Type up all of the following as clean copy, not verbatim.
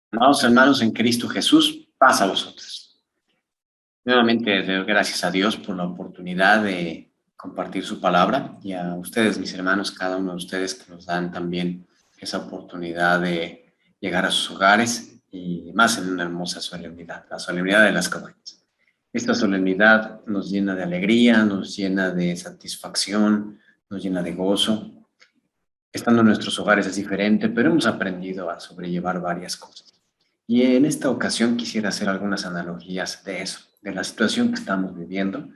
Amados hermanos en Cristo Jesús, paz a vosotros. Nuevamente doy gracias a Dios por la oportunidad de compartir su palabra y a ustedes, mis hermanos, cada uno de ustedes que nos dan también esa oportunidad de llegar a sus hogares y más en una hermosa solemnidad, la solemnidad de las cabañas. Esta solemnidad nos llena de alegría, nos llena de satisfacción, nos llena de gozo. Estando en nuestros hogares es diferente, pero hemos aprendido a sobrellevar varias cosas. Y en esta ocasión quisiera hacer algunas analogías de eso, de la situación que estamos viviendo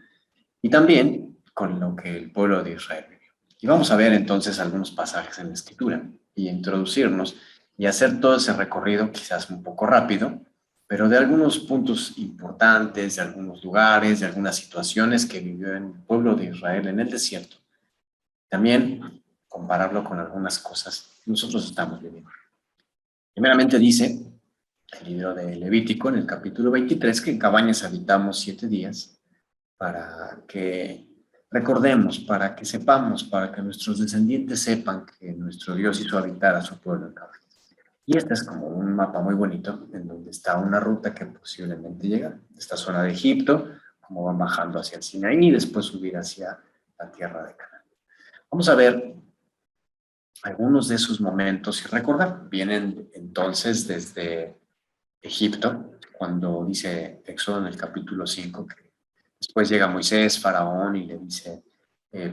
y también con lo que el pueblo de Israel vivió. Y vamos a ver entonces algunos pasajes en la Escritura y introducirnos y hacer todo ese recorrido quizás un poco rápido, pero de algunos puntos importantes, de algunos lugares, de algunas situaciones que vivió el pueblo de Israel en el desierto. También compararlo con algunas cosas que nosotros estamos viviendo. Primeramente dice el libro de Levítico, en el capítulo 23, que en cabañas habitamos 7 días para que recordemos, para que sepamos, para que nuestros descendientes sepan que nuestro Dios hizo habitar a su pueblo en cabañas. Y este es como un mapa muy bonito en donde está una ruta que posiblemente llega de esta zona de Egipto, como van bajando hacia el Sinaí y después subir hacia la tierra de Canaán. Vamos a ver algunos de esos momentos y recordar. Vienen entonces desde Egipto, cuando dice Éxodo en el capítulo 5, que después llega Moisés, Faraón, y le dice,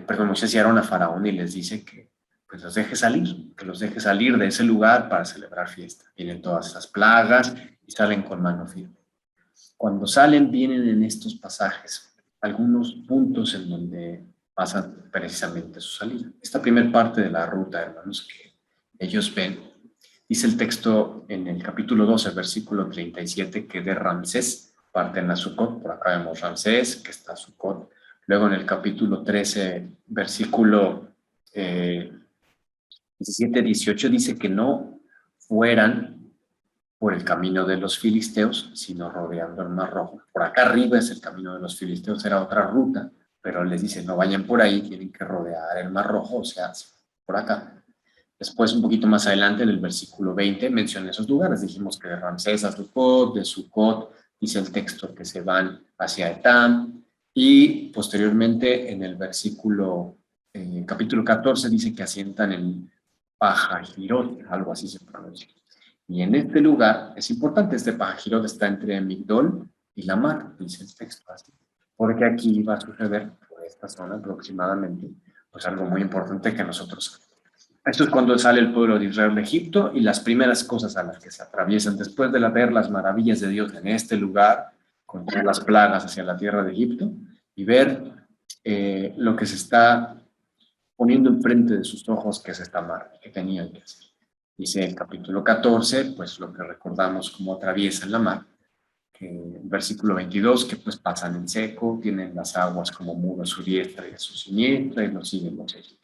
perdón, Moisés y Aarón a Faraón y les dice que pues los deje salir, que los deje salir de ese lugar para celebrar fiesta. Vienen todas esas plagas y salen con mano firme. Cuando salen, vienen en estos pasajes algunos puntos en donde pasan precisamente su salida. Esta primera parte de la ruta, hermanos, que ellos ven, dice el texto en el capítulo 12, versículo 37, que de Ramsés parten a Sucot. Por acá vemos Ramsés, que está Sucot. Luego en el capítulo 13, versículo 17, 18, dice que no fueran por el camino de los filisteos, sino rodeando el Mar Rojo. Por acá arriba es el camino de los filisteos, era otra ruta, pero les dice, no vayan por ahí, tienen que rodear el Mar Rojo, o sea, por acá. Después, un poquito más adelante, en el versículo 20, menciona esos lugares. Dijimos que de Ramsés a Sucot, de Sucot, dice el texto que se van hacia Etam, y posteriormente en el versículo, capítulo 14, dice que asientan en Pajajirot, algo así se pronuncia. Y en este lugar, es importante, este Pajajirot está entre Migdol y la mar, dice el texto así, porque aquí va a suceder, por esta zona aproximadamente, pues algo muy importante que nosotros. Esto es cuando sale el pueblo de Israel de Egipto y las primeras cosas a las que se atraviesan después de ver las maravillas de Dios en este lugar, con todas las plagas hacia la tierra de Egipto, y ver lo que se está poniendo enfrente de sus ojos, que es esta mar, que tenían que hacer. Dice el capítulo 14, pues lo que recordamos como atraviesan la mar, que versículo 22, que pues pasan en seco, tienen las aguas como muro a su diestra y a su siniestra, y lo siguen los egipcios.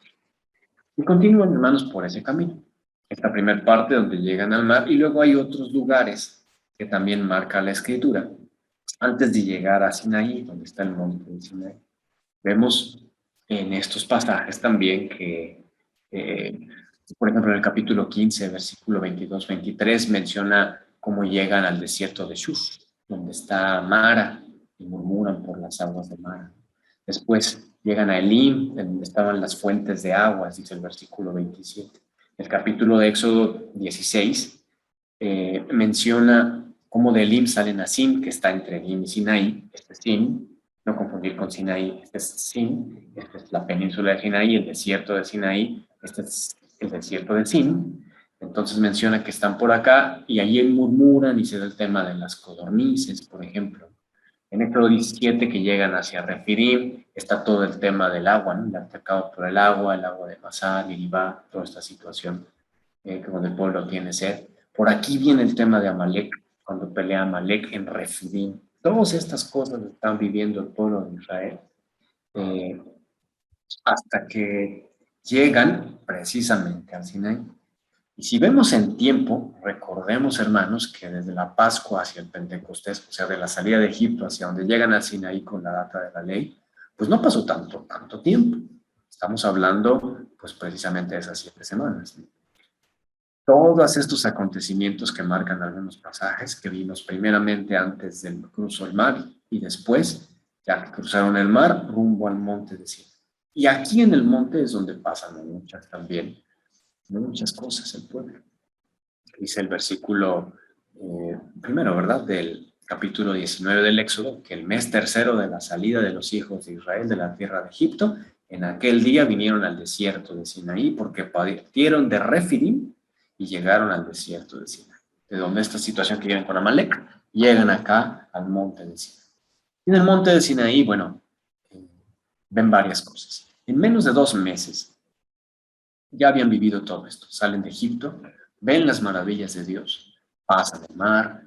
Y continúan, hermanos, por ese camino. Esta primera parte donde llegan al mar y luego hay otros lugares que también marca la escritura. Antes de llegar a Sinaí, donde está el monte de Sinaí, vemos en estos pasajes también que, por ejemplo, en el capítulo 15, versículo 22-23, menciona cómo llegan al desierto de Shur, donde está Mara, y murmuran por las aguas de Mara. Después llegan a Elim, donde estaban las fuentes de aguas, dice el versículo 27. El capítulo de Éxodo 16 menciona cómo de Elim salen a Sin, que está entre Elim y Sinaí. Este Sin, no confundir con Sinaí, este es Sin, esta es la península de Sinaí, el desierto de Sinaí, este es el desierto de Sin. Entonces menciona que están por acá y allí murmuran y se da el tema de las codornices, por ejemplo. En Éxodo 17, que llegan hacia Refidim, está todo el tema del agua, ¿no? El atacado por el agua de Masá, Meribá, toda esta situación donde el pueblo tiene sed. Por aquí viene el tema de Amalek, cuando pelea Amalek en Refidim. Todas estas cosas están viviendo el pueblo de Israel eh, hasta que llegan precisamente al Sinaí. Y si vemos en tiempo, recordemos, hermanos, que desde la Pascua hacia el Pentecostés, o sea, de la salida de Egipto hacia donde llegan al Sinaí con la data de la ley, pues no pasó tanto tiempo. Estamos hablando, pues precisamente de esas 7 semanas. Todos estos acontecimientos que marcan algunos pasajes que vimos primeramente antes del cruzo del mar y después, ya que cruzaron el mar, rumbo al monte de Sinaí. Y aquí en el monte es donde pasan muchas también, muchas cosas el pueblo. Dice el versículo primero, ¿verdad? Del capítulo 19 del Éxodo, que el mes tercero de la salida de los hijos de Israel de la tierra de Egipto, en aquel día vinieron al desierto de Sinaí porque partieron de Refidim y llegaron al desierto de Sinaí. De donde esta situación que llegan con Amalek, llegan acá al monte de Sinaí. Y en el monte de Sinaí, bueno, ven varias cosas. En menos de 2 meses ya habían vivido todo esto. Salen de Egipto, ven las maravillas de Dios, pasan el mar,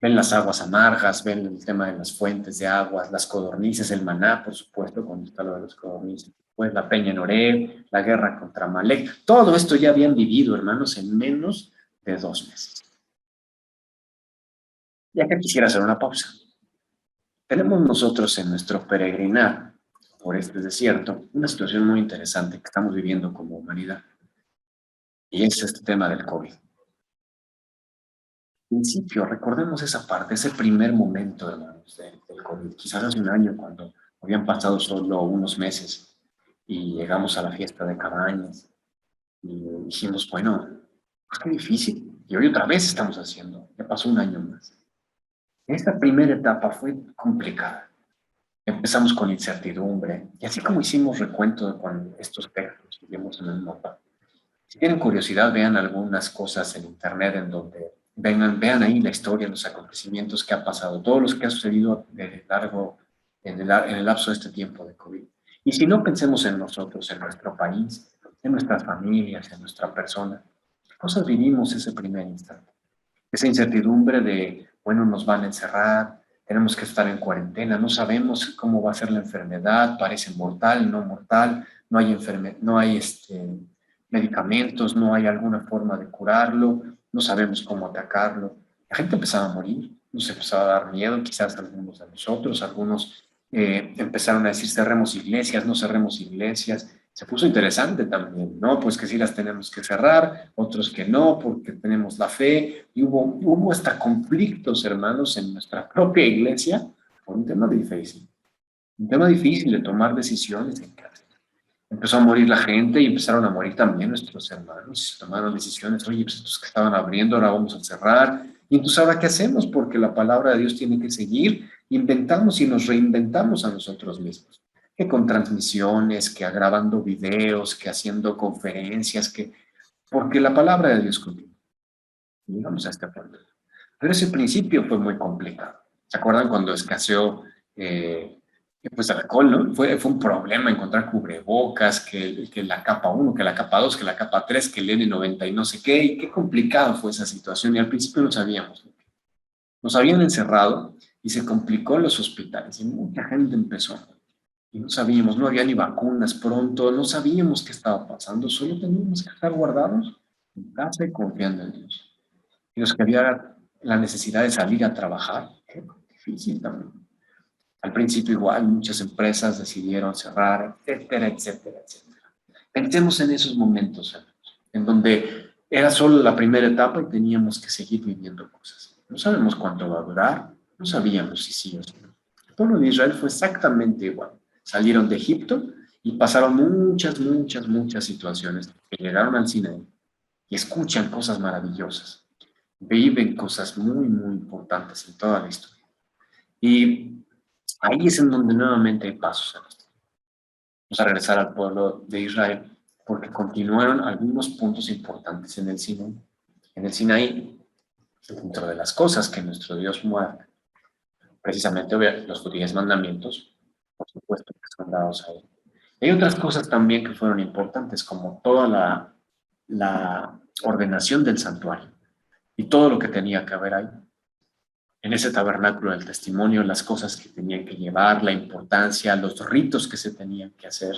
ven las aguas amargas, ven el tema de las fuentes de aguas, las codornices, el maná, por supuesto, cuando está lo de los codornices, pues la peña en Oreb, la guerra contra Amalek. Todo esto ya habían vivido, hermanos, en menos de 2 meses. Y acá quisiera hacer una pausa. Tenemos nosotros en nuestro peregrinar por este desierto una situación muy interesante que estamos viviendo como humanidad, y es este tema del COVID. Principio, recordemos esa parte, ese primer momento, hermanos, del COVID, quizás hace un año cuando habían pasado solo unos meses y llegamos a la fiesta de Cabañas y dijimos, bueno, pues qué difícil, y hoy otra vez estamos haciendo, ya pasó un año más. Esta primera etapa fue complicada. Empezamos con incertidumbre, y así como hicimos recuento con estos textos que vimos en el mapa, si tienen curiosidad, vean algunas cosas en internet en donde vean ahí la historia, los acontecimientos que ha pasado, todo lo que ha sucedido en el lapso de este tiempo de COVID. Y si no, pensemos en nosotros, en nuestro país, en nuestras familias, en nuestra persona. ¿Qué cosas vivimos ese primer instante? Esa incertidumbre de, bueno, nos van a encerrar, tenemos que estar en cuarentena, no sabemos cómo va a ser la enfermedad, parece mortal, no mortal, no hay medicamentos, no hay alguna forma de curarlo, no sabemos cómo atacarlo. La gente empezaba a morir, nos empezaba a dar miedo, quizás algunos de nosotros, algunos empezaron a decir cerremos iglesias, no cerremos iglesias. Se puso interesante también, ¿no? Pues que sí las tenemos que cerrar, otros que no, porque tenemos la fe. Y hubo hasta conflictos, hermanos, en nuestra propia iglesia por un tema difícil de tomar decisiones en casa. Empezó a morir la gente y empezaron a morir también nuestros hermanos. Y se tomaron decisiones, oye, pues estos que estaban abriendo, ahora vamos a cerrar. Y entonces, ¿ahora qué hacemos? Porque la palabra de Dios tiene que seguir. Inventamos y nos reinventamos a nosotros mismos. Que con transmisiones, que grabando videos, que haciendo conferencias, porque la palabra de Dios continúa. Llegamos a este punto. Pero ese principio fue muy complicado. ¿Se acuerdan cuando escaseó pues el alcohol, ¿no? Fue un problema encontrar cubrebocas, que la capa 1, que la capa 2, que la capa 3, que el N90 y no sé qué, y qué complicado fue esa situación. Y al principio no sabíamos. Nos habían encerrado y se complicó en los hospitales y mucha gente empezó. Y no sabíamos, no había ni vacunas pronto, no sabíamos qué estaba pasando, solo teníamos que estar guardados en casa y confiando en Dios. Y los que había la necesidad de salir a trabajar, qué difícil también. Al principio igual muchas empresas decidieron cerrar, etcétera, etcétera, etcétera. Pensemos en esos momentos, en donde era solo la primera etapa y teníamos que seguir viviendo cosas. No sabemos cuánto va a durar, no sabíamos si sí o si no. El pueblo de Israel fue exactamente igual. Salieron de Egipto y pasaron muchas, muchas, muchas situaciones que llegaron al Sinaí y escuchan cosas maravillosas, viven cosas muy, muy importantes en toda la historia. Y ahí es en donde nuevamente hay pasos en esto. Vamos a regresar al pueblo de Israel porque continuaron algunos puntos importantes en el Sinaí. En el Sinaí, dentro de las cosas que nuestro Dios mueve, precisamente los 10 mandamientos, por supuesto que son dados a él. Hay otras cosas también que fueron importantes, como toda la ordenación del santuario y todo lo que tenía que haber ahí. En ese tabernáculo del testimonio, las cosas que tenían que llevar, la importancia, los ritos que se tenían que hacer,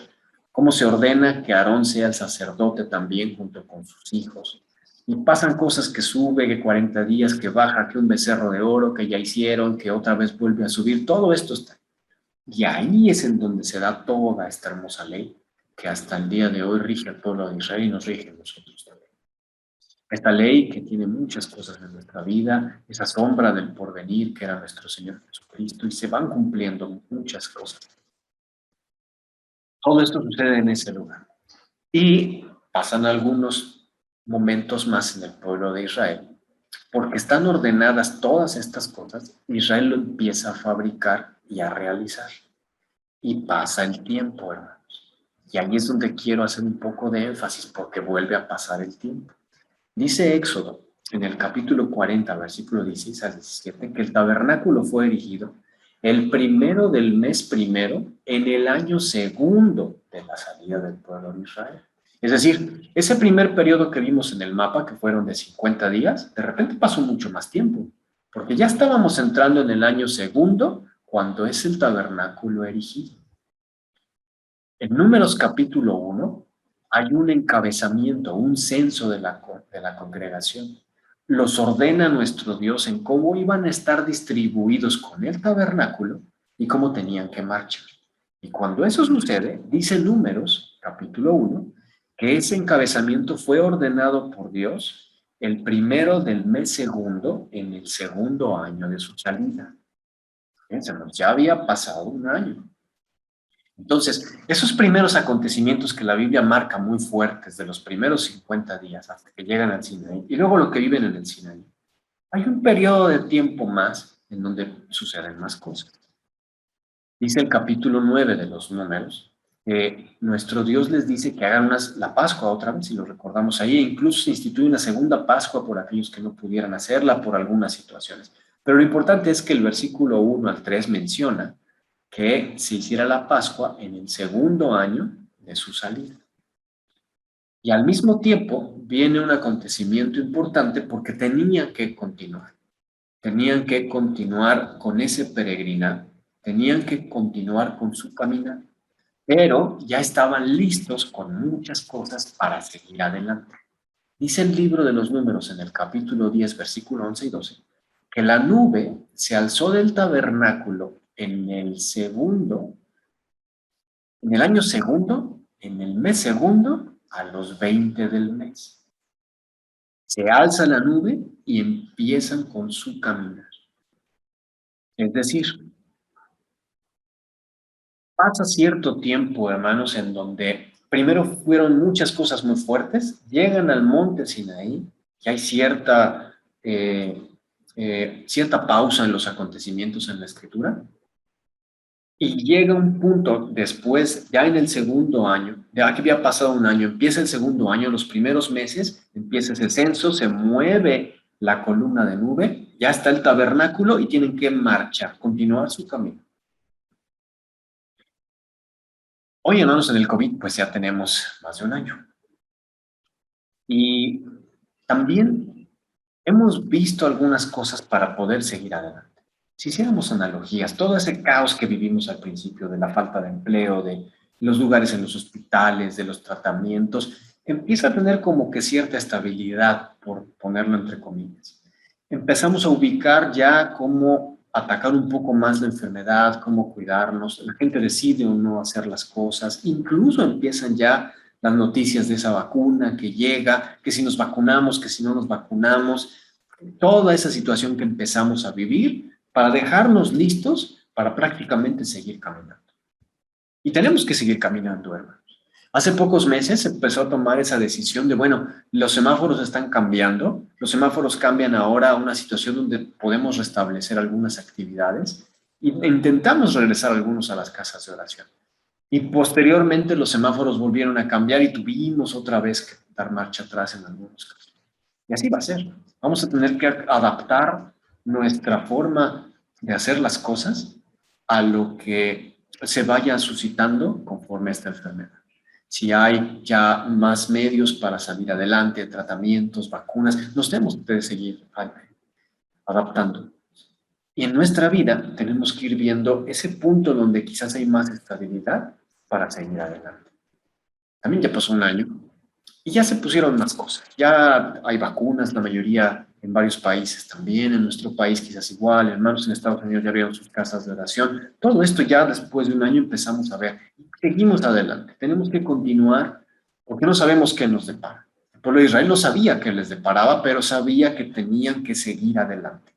cómo se ordena que Aarón sea el sacerdote también junto con sus hijos. Y pasan cosas que sube, que 40 días, que baja, que un becerro de oro, que ya hicieron, que otra vez vuelve a subir, todo esto está. Y ahí es en donde se da toda esta hermosa ley que hasta el día de hoy rige al pueblo de Israel y nos rige a nosotros también. Esta ley que tiene muchas cosas en nuestra vida, esa sombra del porvenir que era nuestro Señor Jesucristo, y se van cumpliendo muchas cosas. Todo esto sucede en ese lugar. Y pasan algunos momentos más en el pueblo de Israel, porque están ordenadas todas estas cosas, Israel lo empieza a fabricar y a realizar. Y pasa el tiempo, hermanos. Y ahí es donde quiero hacer un poco de énfasis, porque vuelve a pasar el tiempo. Dice Éxodo, en el capítulo 40, versículo 16 al 17, que el tabernáculo fue erigido el primero del mes primero en el año segundo de la salida del pueblo de Israel. Es decir, ese primer periodo que vimos en el mapa, que fueron de 50 días, de repente pasó mucho más tiempo, porque ya estábamos entrando en el año segundo cuando es el tabernáculo erigido. En Números capítulo 1 hay un encabezamiento, un censo de la congregación. Los ordena nuestro Dios en cómo iban a estar distribuidos con el tabernáculo y cómo tenían que marchar. Y cuando eso sucede, dice Números capítulo 1 que ese encabezamiento fue ordenado por Dios el primero del mes segundo en el segundo año de su salida. Fíjense, ya había pasado un año. Entonces, esos primeros acontecimientos que la Biblia marca muy fuertes, de los primeros 50 días hasta que llegan al Sinaí, y luego lo que viven en el Sinaí, hay un periodo de tiempo más en donde suceden más cosas. Dice el capítulo 9 de los Números, que nuestro Dios les dice que hagan la Pascua otra vez, si lo recordamos ahí, e incluso se instituye una segunda Pascua por aquellos que no pudieran hacerla por algunas situaciones. Pero lo importante es que el versículo 1 al 3 menciona que se hiciera la Pascua en el segundo año de su salida. Y al mismo tiempo viene un acontecimiento importante porque tenían que continuar con ese peregrinar, tenían que continuar con su caminar, pero ya estaban listos con muchas cosas para seguir adelante. Dice el libro de los Números en el capítulo 10, versículo 11 y 12, que la nube se alzó del tabernáculo en el año segundo, en el mes segundo, a los 20 del mes. Se alza la nube y empiezan con su caminar. Es decir, pasa cierto tiempo, hermanos, en donde primero fueron muchas cosas muy fuertes, llegan al monte Sinaí, y hay cierta pausa en los acontecimientos en la Escritura, y llega un punto después, ya en el segundo año, ya que había pasado un año, empieza el segundo año, los primeros meses, empieza ese censo, se mueve la columna de nube, ya está el tabernáculo y tienen que marchar, continuar su camino. Hoy, hermanos, en el COVID, pues ya tenemos más de un año. Y también hemos visto algunas cosas para poder seguir adelante. Si hiciéramos analogías, todo ese caos que vivimos al principio de la falta de empleo, de los lugares en los hospitales, de los tratamientos, empieza a tener como que cierta estabilidad, por ponerlo entre comillas. Empezamos a ubicar ya cómo atacar un poco más la enfermedad, cómo cuidarnos. La gente decide o no hacer las cosas. Incluso empiezan ya las noticias de esa vacuna que llega, que si nos vacunamos, que si no nos vacunamos. Toda esa situación que empezamos a vivir para dejarnos listos para prácticamente seguir caminando. Y tenemos que seguir caminando, hermanos. Hace pocos meses se empezó a tomar esa decisión de, bueno, los semáforos están cambiando, los semáforos cambian ahora a una situación donde podemos restablecer algunas actividades y intentamos regresar algunos a las casas de oración. Y posteriormente los semáforos volvieron a cambiar y tuvimos otra vez que dar marcha atrás en algunos casos. Y así va a ser. Vamos a tener que adaptar nuestra forma de hacer las cosas a lo que se vaya suscitando conforme a esta enfermedad. Si hay ya más medios para salir adelante, tratamientos, vacunas, nos tenemos que seguir adaptando. Y en nuestra vida tenemos que ir viendo ese punto donde quizás hay más estabilidad para seguir adelante. También ya pasó un año y ya se pusieron más cosas. Ya hay vacunas, la mayoría en varios países también, en nuestro país quizás igual, hermanos en Estados Unidos ya abrieron sus casas de oración. Todo esto ya después de un año empezamos a ver. Seguimos adelante, tenemos que continuar porque no sabemos qué nos depara. pueblo de Israel no sabía qué les deparaba, pero sabía que tenían que seguir adelante.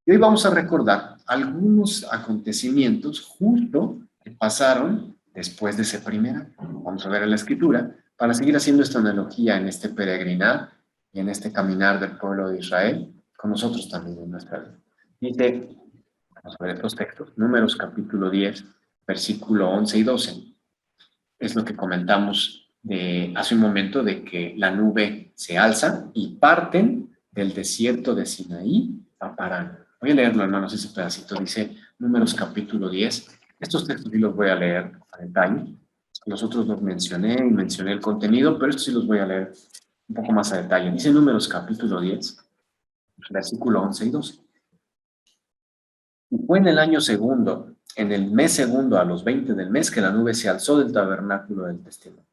Y hoy vamos a recordar algunos acontecimientos justo que pasaron después de ese primer año. Vamos a ver en la escritura para seguir haciendo esta analogía en este peregrinar y en este caminar del pueblo de Israel, con nosotros también en nuestra vida. Dice, vamos a ver estos textos, Números capítulo 10, versículo 11 y 12. Es lo que comentamos de hace un momento, de que la nube se alza y parten del desierto de Sinaí a Parán. Voy a leerlo, hermanos, ese pedacito. Dice Números capítulo 10. Estos textos sí los voy a leer a detalle. Los otros los mencioné y mencioné el contenido, pero estos sí los voy a leer un poco más a detalle. Dice Números capítulo 10, versículo 11 y 12. Y fue en el año segundo, en el mes segundo, a los 20 del mes, que la nube se alzó del tabernáculo del testimonio.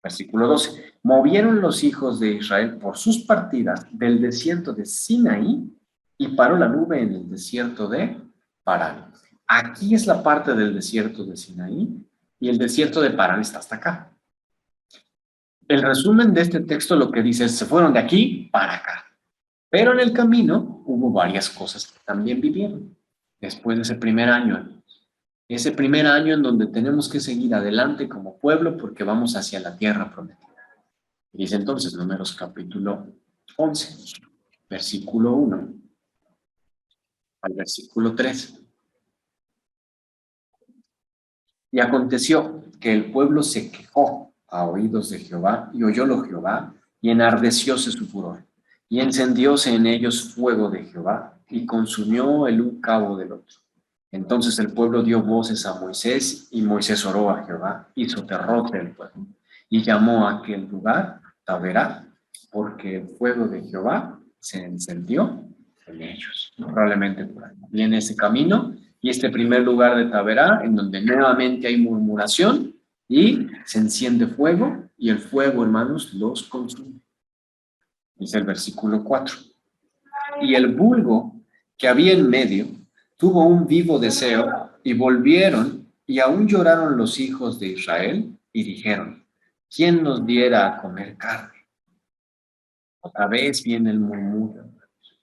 Versículo 12. Movieron los hijos de Israel por sus partidas del desierto de Sinaí y paró la nube en el desierto de Parán. Aquí es la parte del desierto de Sinaí y el desierto de Parán está hasta acá. El resumen de este texto lo que dice es: se fueron de aquí para acá. Pero en el camino hubo varias cosas que también vivieron después de ese primer año en donde tenemos que seguir adelante como pueblo porque vamos hacia la tierra prometida. Y dice entonces Números capítulo 11, versículo 1 al versículo 3. Y aconteció que el pueblo se quejó a oídos de Jehová, y oyólo Jehová, y enardecióse su furor, y encendióse en ellos fuego de Jehová, y consumió el un cabo del otro. Entonces el pueblo dio voces a Moisés, y Moisés oró a Jehová, hizo terror del pueblo, y llamó a aquel lugar Taberá, porque el fuego de Jehová se encendió en ellos. Probablemente por ahí viene ese camino, y este primer lugar de Taberá, en donde nuevamente hay murmuración, y se enciende fuego, y el fuego, hermanos, los consume. Dice el versículo 4. Y el vulgo que había en medio tuvo un vivo deseo, y volvieron, y aún lloraron los hijos de Israel, y dijeron: ¿quién nos diera a comer carne? Otra vez viene el murmullo.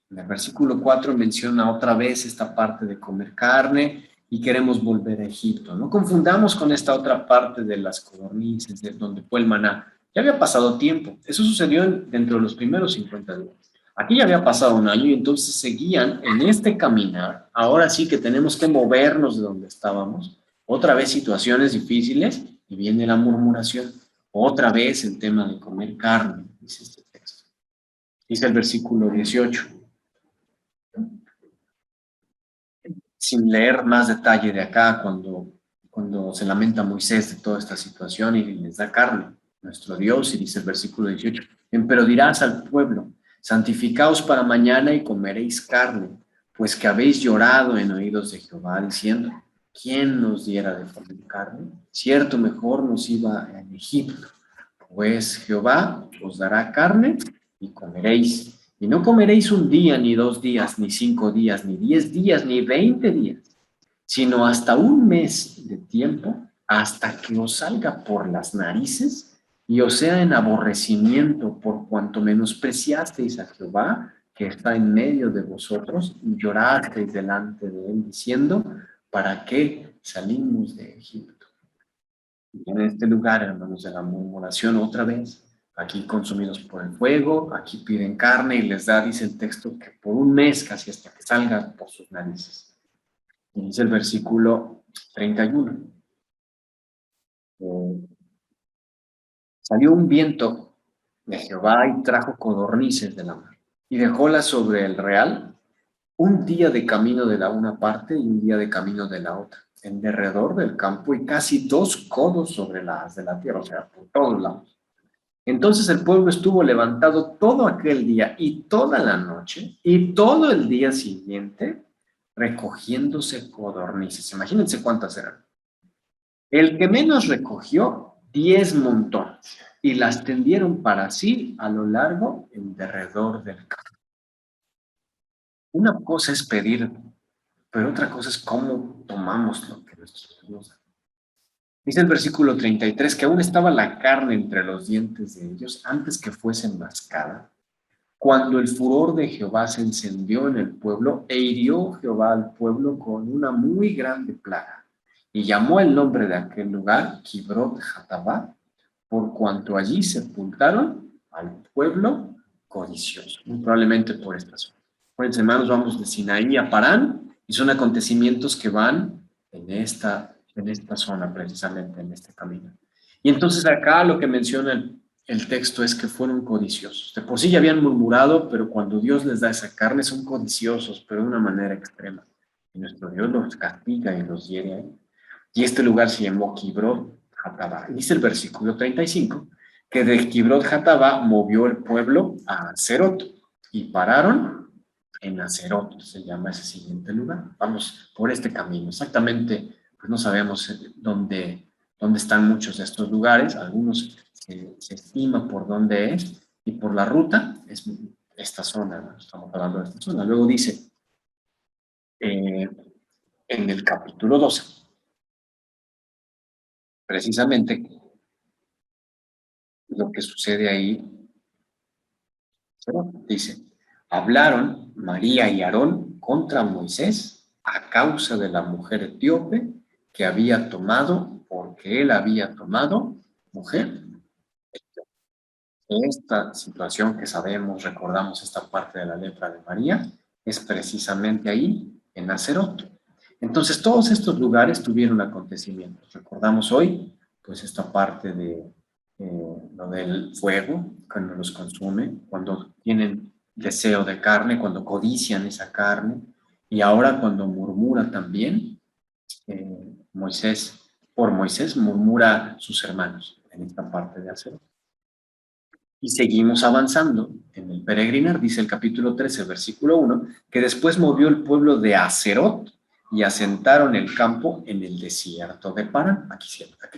En el versículo 4 menciona otra vez esta parte de comer carne y queremos volver a Egipto. No confundamos con esta otra parte de las codornices, de donde fue el maná. Ya había pasado tiempo. Eso sucedió dentro de los primeros 50 días. Aquí ya había pasado un año y entonces seguían en este caminar. Ahora sí que tenemos que movernos de donde estábamos. Otra vez situaciones difíciles y viene la murmuración. Otra vez el tema de comer carne, dice este texto. Dice el versículo 18. Sin leer más detalle de acá, cuando se lamenta Moisés de toda esta situación y les da carne, nuestro Dios, y dice el versículo 18, pero dirás al pueblo: santificaos para mañana y comeréis carne, pues que habéis llorado en oídos de Jehová, diciendo: ¿quién nos diera de comer carne? Cierto, mejor nos iba en Egipto. Pues Jehová os dará carne y comeréis. Y no comeréis un día, ni 2 días, ni 5 días, ni 10 días, ni 20 días, sino hasta un mes de tiempo, hasta que os salga por las narices y os sea en aborrecimiento por cuanto menospreciasteis a Jehová, que está en medio de vosotros, y llorasteis delante de él, diciendo: ¿para qué salimos de Egipto? Y en este lugar, hermanos, de la murmuración otra vez, aquí consumidos por el fuego, aquí piden carne y les da, dice el texto, que por un mes casi hasta que salgan por sus narices. Y dice el versículo 31. Salió un viento de Jehová y trajo codornices de la mar, y dejólas sobre el real un día de camino de la una parte y un día de camino de la otra, en derredor del campo, y casi 2 codos sobre la haz de la tierra, o sea, por todos lados. Entonces el pueblo estuvo levantado todo aquel día y toda la noche y todo el día siguiente recogiéndose codornices. Imagínense cuántas eran. El que menos recogió, 10 montones, y las tendieron para sí a lo largo en derredor del campo. Una cosa es pedir, pero otra cosa es cómo tomamos lo que nuestro Dios nos da. Dice el versículo 33 que aún estaba la carne entre los dientes de ellos antes que fuese enmascada, cuando el furor de Jehová se encendió en el pueblo e hirió Jehová al pueblo con una muy grande plaga. Y llamó el nombre de aquel lugar Kibrot Hatabá, por cuanto allí sepultaron al pueblo codicioso. Muy probablemente por esta zona. Pues hermanos, vamos de Sinaí a Parán y son acontecimientos que van en esta zona, precisamente en este camino. Y entonces acá lo que menciona el texto es que fueron codiciosos. De por sí ya habían murmurado, pero cuando Dios les da esa carne son codiciosos, pero de una manera extrema. Y nuestro Dios los castiga y los hiere ahí. Y este lugar se llamó Kibrot Hatabá. Dice el versículo 35 que de Kibrot Hatabá movió el pueblo a Aserot y pararon en Aserot, se llama ese siguiente lugar. Vamos por este camino. Exactamente, pues no sabemos dónde están muchos de estos lugares. Algunos se estima por dónde es y por la ruta es esta zona, ¿no? Estamos hablando de esta zona. Luego dice en el capítulo 12, precisamente lo que sucede ahí, dice, hablaron María y Aarón contra Moisés a causa de la mujer etíope que había tomado, porque él había tomado mujer. Esta situación que sabemos, recordamos esta parte de la lepra de María, es precisamente ahí, en Acerot. Entonces, todos estos lugares tuvieron acontecimientos. Recordamos hoy, pues, esta parte de lo del fuego, cuando los consume, cuando tienen deseo de carne, cuando codician esa carne, y ahora cuando murmura también, por Moisés murmura sus hermanos en esta parte de Acerot. Y seguimos avanzando en el peregrinar, dice el capítulo 13, versículo 1, que después movió el pueblo de Aserot y asentaron el campo en el desierto de Parán. Aquí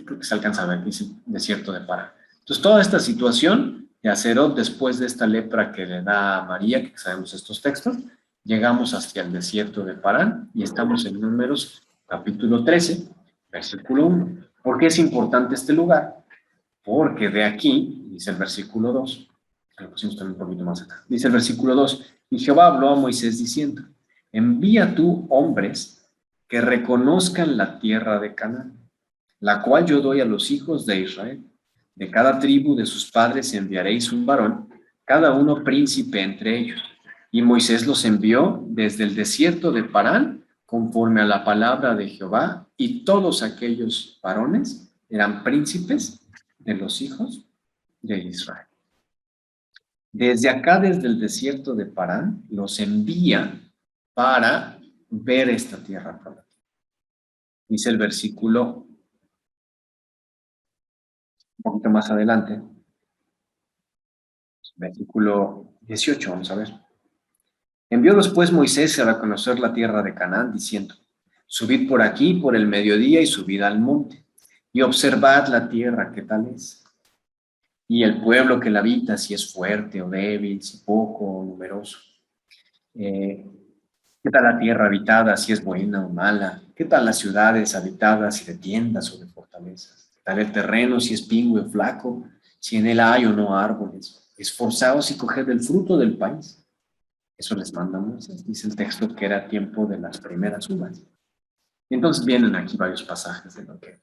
creo que se alcanza a ver, dice desierto de Parán. Entonces, toda esta situación de Aserot, después de esta lepra que le da a María, que sabemos estos textos, llegamos hacia el desierto de Parán y estamos en Números capítulo 13, versículo 1. ¿Por qué es importante este lugar? Porque de aquí, dice el versículo 2, lo pusimos también un poquito más acá, dice el versículo 2, y Jehová habló a Moisés diciendo, envía tú hombres que reconozcan la tierra de Canaán, la cual yo doy a los hijos de Israel. De cada tribu de sus padres enviaréis un varón, cada uno príncipe entre ellos. Y Moisés los envió desde el desierto de Parán, conforme a la palabra de Jehová, y todos aquellos varones eran príncipes de los hijos de Israel. Desde acá, desde el desierto de Parán, los envía para ver esta tierra prometida. Dice el versículo un poquito más adelante, versículo 18, vamos a ver. Envió después Moisés a reconocer la tierra de Canaán, diciendo, subid por aquí por el mediodía y subid al monte, y observad la tierra, ¿qué tal es? Y el pueblo que la habita, si es fuerte o débil, si poco o numeroso. ¿Qué tal la tierra habitada, si es buena o mala? ¿Qué tal las ciudades habitadas, si de tiendas o de fortalezas? ¿Qué tal el terreno, si es pingüe o flaco? Si en él hay o no árboles. Esforzaos y coged el fruto del país. Eso les manda Moisés. Dice el texto que era tiempo de las primeras uvas. Entonces vienen aquí varios pasajes de lo que...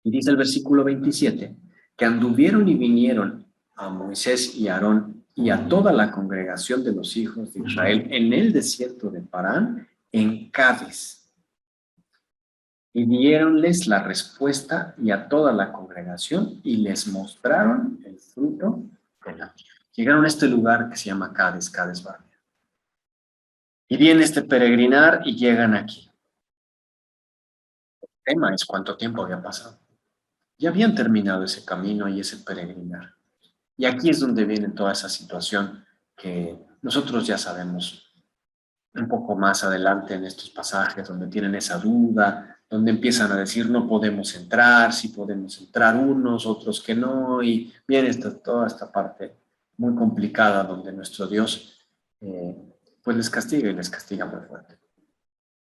Y dice el versículo 27, que anduvieron y vinieron a Moisés y a Aarón y a toda la congregación de los hijos de Israel en el desierto de Parán, en Cádiz. Y diéronles la respuesta y a toda la congregación y les mostraron el fruto de la tierra. Llegaron a este lugar que se llama Cádiz, Cádiz Barnea. Y viene este peregrinar y llegan aquí. El tema es cuánto tiempo había pasado. Ya habían terminado ese camino y ese peregrinar. Y aquí es donde viene toda esa situación que nosotros ya sabemos un poco más adelante en estos pasajes, donde tienen esa duda, donde empiezan a decir no podemos entrar, sí podemos entrar unos, otros que no, y viene toda esta parte muy complicada donde nuestro Dios pues les castiga y les castiga muy fuerte.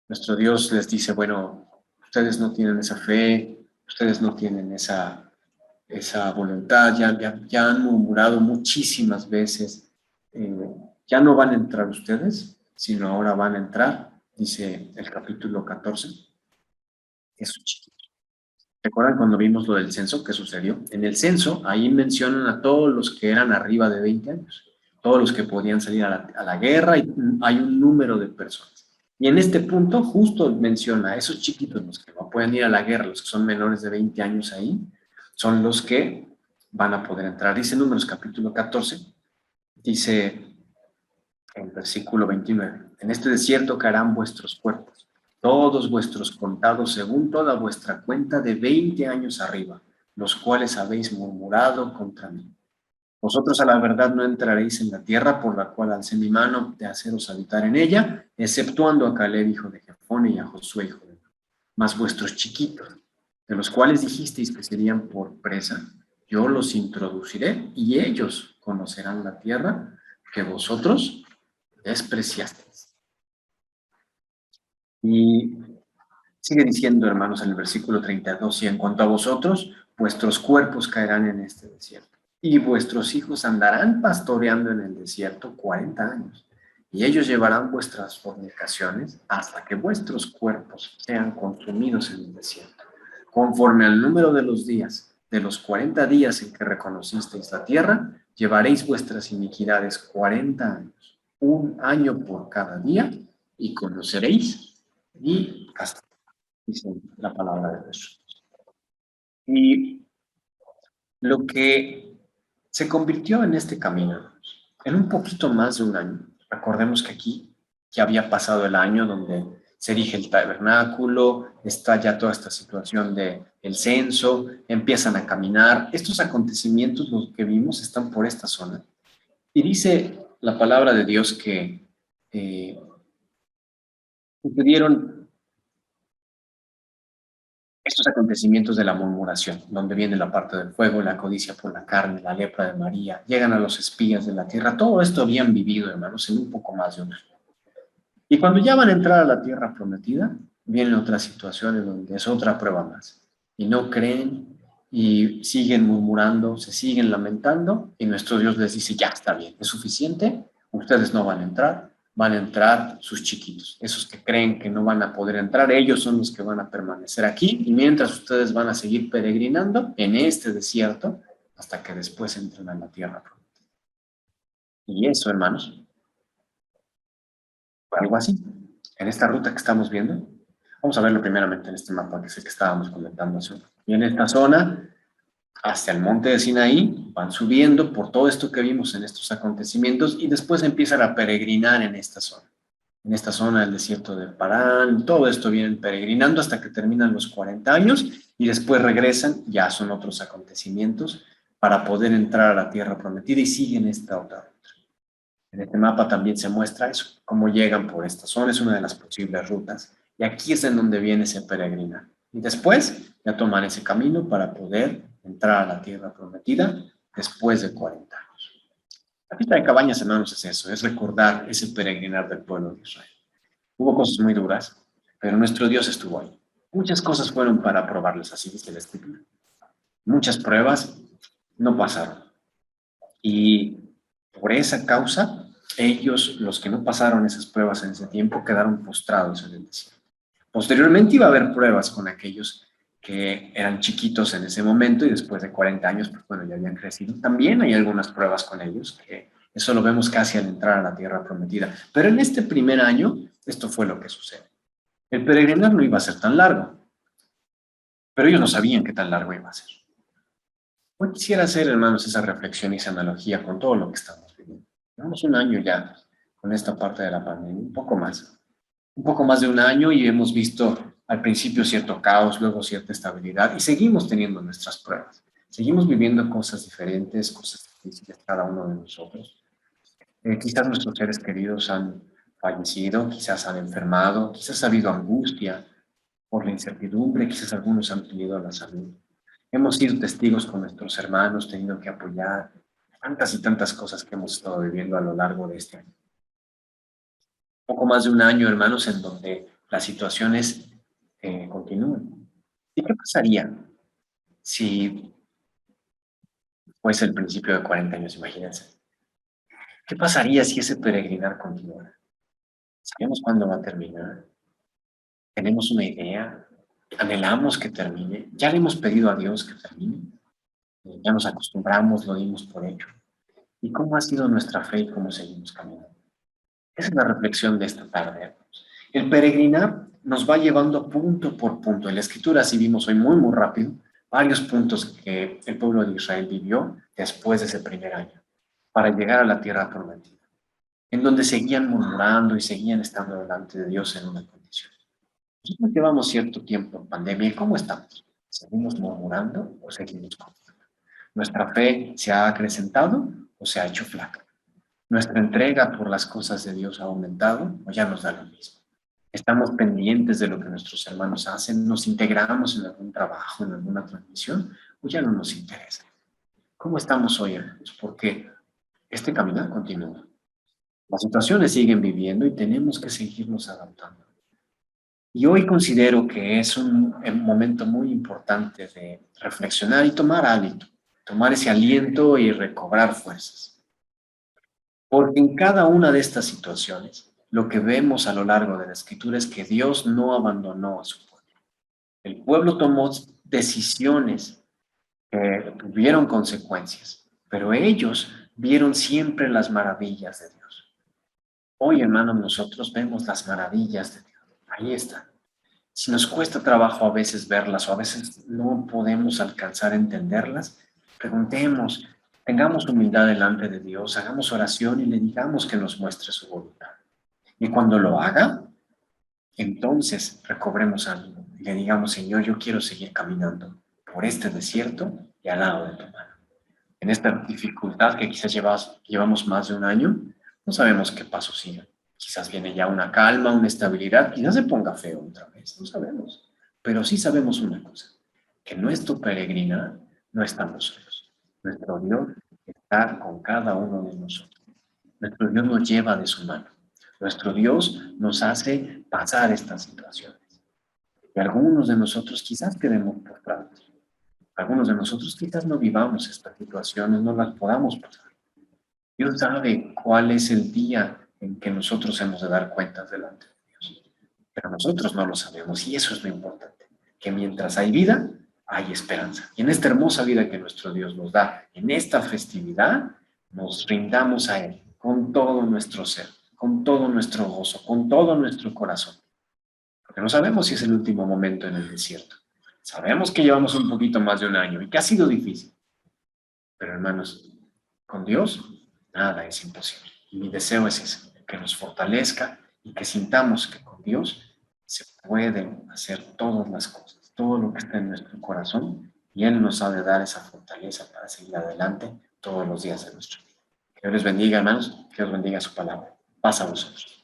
Nuestro Dios les dice, bueno, ustedes no tienen esa fe, ustedes no tienen esa voluntad, ya han murmurado muchísimas veces, ya no van a entrar ustedes, sino ahora van a entrar, dice el capítulo 14, Jesús chiquito. ¿Recuerdan cuando vimos lo del censo? ¿Qué sucedió? En el censo, ahí mencionan a todos los que eran arriba de 20 años, todos los que podían salir a la guerra, y hay un número de personas. Y en este punto justo menciona a esos chiquitos, los que no pueden ir a la guerra, los que son menores de 20 años ahí, son los que van a poder entrar. Dice Números capítulo 14, dice en versículo 29, en este desierto caerán vuestros cuerpos, todos vuestros contados según toda vuestra cuenta de 20 años arriba, los cuales habéis murmurado contra mí. Vosotros a la verdad no entraréis en la tierra por la cual alcé mi mano de haceros habitar en ella, exceptuando a Caleb, hijo de Jefone, y a Josué, hijo de Nun. Mas vuestros chiquitos, de los cuales dijisteis que serían por presa, yo los introduciré y ellos conocerán la tierra que vosotros despreciasteis. Y sigue diciendo, hermanos, en el versículo 32, y en cuanto a vosotros, vuestros cuerpos caerán en este desierto, y vuestros hijos andarán pastoreando en el desierto 40 años, y ellos llevarán vuestras fornicaciones hasta que vuestros cuerpos sean consumidos en el desierto, conforme al número de los días, de los 40 días en que reconocisteis la tierra, llevaréis vuestras iniquidades 40 años, un año por cada día, y conoceréis y castigaréis, dice la palabra de Dios. Y lo que se convirtió en este camino, en un poquito más de un año, recordemos que aquí ya había pasado el año donde se erige el tabernáculo, está ya toda esta situación del censo, empiezan a caminar. Estos acontecimientos, los que vimos, están por esta zona. Y dice la palabra de Dios que sucedieron estos acontecimientos de la murmuración, donde viene la parte del fuego, la codicia por la carne, la lepra de María, llegan a los espías de la tierra, todo esto habían vivido, hermanos, en un poco más de un año. Y cuando ya van a entrar a la tierra prometida, vienen otras situaciones donde es otra prueba más. Y no creen y siguen murmurando, se siguen lamentando, y nuestro Dios les dice, ya está bien, es suficiente, ustedes no van a entrar sus chiquitos, esos que creen que no van a poder entrar, ellos son los que van a permanecer aquí, y mientras ustedes van a seguir peregrinando en este desierto, hasta que después entren a la tierra prometida. Y eso, hermanos, algo así. En esta ruta que estamos viendo, vamos a verlo primeramente en este mapa que es el que estábamos comentando hace un rato. Y en esta zona, hasta el monte de Sinaí, van subiendo por todo esto que vimos en estos acontecimientos y después empiezan a peregrinar en esta zona. En esta zona del desierto de Parán, todo esto vienen peregrinando hasta que terminan los 40 años y después regresan, ya son otros acontecimientos, para poder entrar a la tierra prometida y siguen esta otra ruta. En este mapa también se muestra eso, cómo llegan por esta zona, es una de las posibles rutas. Y aquí es en donde viene ese peregrinar. Y después ya toman ese camino para poder entrar a la tierra prometida después de 40 años. La fiesta de cabañas, hermanos, es eso, es recordar ese peregrinar del pueblo de Israel. Hubo cosas muy duras, pero nuestro Dios estuvo ahí. Muchas cosas fueron para probarles, así dice la Escritura. Muchas pruebas no pasaron. Y por esa causa, ellos, los que no pasaron esas pruebas en ese tiempo, quedaron postrados en el desierto. Posteriormente iba a haber pruebas con aquellos que eran chiquitos en ese momento y después de 40 años, pues bueno, ya habían crecido. También hay algunas pruebas con ellos, que eso lo vemos casi al entrar a la tierra prometida. Pero en este primer año, esto fue lo que sucede. El peregrinar no iba a ser tan largo, pero ellos no sabían qué tan largo iba a ser. Hoy quisiera hacer, hermanos, esa reflexión y esa analogía con todo lo que estamos viviendo. Llevamos un año ya con esta parte de la pandemia, un poco más de un año, y hemos visto al principio cierto caos, luego cierta estabilidad, y seguimos teniendo nuestras pruebas. Seguimos viviendo cosas diferentes, cosas difíciles cada uno de nosotros. Quizás nuestros seres queridos han fallecido, quizás han enfermado, quizás ha habido angustia por la incertidumbre, quizás algunos han tenido la salud. Hemos sido testigos con nuestros hermanos, tenido que apoyar tantas y tantas cosas que hemos estado viviendo a lo largo de este año. Poco más de un año, hermanos, en donde las situaciones que continúen. ¿Y qué pasaría si fuese el principio de 40 años? Imagínense. ¿Qué pasaría si ese peregrinar continuara? ¿Sabemos cuándo va a terminar? ¿Tenemos una idea? ¿Anhelamos que termine? ¿Ya le hemos pedido a Dios que termine? ¿Ya nos acostumbramos, lo dimos por hecho? ¿Y cómo ha sido nuestra fe y cómo seguimos caminando? Esa es la reflexión de esta tarde, hermanos. El peregrinar nos va llevando punto por punto. En la Escritura, si vimos hoy muy rápido, varios puntos que el pueblo de Israel vivió después de ese primer año, para llegar a la tierra prometida, en donde seguían murmurando y seguían estando delante de Dios en una condición. Nosotros llevamos cierto tiempo en pandemia, ¿y cómo estamos? ¿Seguimos murmurando o seguimos confiando? ¿Nuestra fe se ha acrecentado o se ha hecho flaca? ¿Nuestra entrega por las cosas de Dios ha aumentado o ya nos da lo mismo? ¿Estamos pendientes de lo que nuestros hermanos hacen? ¿Nos integramos en algún trabajo, en alguna transmisión o ya no nos interesa? ¿Cómo estamos hoy, hermanos? Porque este caminar continúa. Las situaciones siguen viviendo y tenemos que seguirnos adaptando. Y hoy considero que es un momento muy importante de reflexionar y tomar hálito, tomar ese aliento y recobrar fuerzas. Porque en cada una de estas situaciones, lo que vemos a lo largo de la Escritura es que Dios no abandonó a su pueblo. El pueblo tomó decisiones que tuvieron consecuencias, pero ellos vieron siempre las maravillas de Dios. Hoy, hermanos, nosotros vemos las maravillas de Dios. Ahí están. Si nos cuesta trabajo a veces verlas o a veces no podemos alcanzar a entenderlas, preguntemos, tengamos humildad delante de Dios, hagamos oración y le digamos que nos muestre su voluntad. Y cuando lo haga, entonces recobremos ánimo y le digamos, Señor, yo quiero seguir caminando por este desierto y al lado de tu mano. En esta dificultad que quizás llevamos más de un año, no sabemos qué paso sigue. Quizás viene ya una calma, una estabilidad, quizás se ponga feo otra vez, no sabemos. Pero sí sabemos una cosa, que nuestro peregrinar no estamos solos. Nuestro Dios está con cada uno de nosotros. Nuestro Dios nos lleva de su mano. Nuestro Dios nos hace pasar estas situaciones. Y algunos de nosotros quizás quedemos postrados. Algunos de nosotros quizás no vivamos estas situaciones, no las podamos pasar. Dios sabe cuál es el día en que nosotros hemos de dar cuentas delante de Dios. Pero nosotros no lo sabemos y eso es lo importante. Que mientras hay vida, hay esperanza. Y en esta hermosa vida que nuestro Dios nos da, en esta festividad, nos rindamos a Él con todo nuestro ser, con todo nuestro gozo, con todo nuestro corazón. Porque no sabemos si es el último momento en el desierto. Sabemos que llevamos un poquito más de un año y que ha sido difícil. Pero hermanos, con Dios nada es imposible. Y mi deseo es ese, que nos fortalezca y que sintamos que con Dios se pueden hacer todas las cosas, todo lo que está en nuestro corazón, y Él nos ha de dar esa fortaleza para seguir adelante todos los días de nuestra vida. Que Dios les bendiga, hermanos, que Dios bendiga su palabra. Paz a vosotros.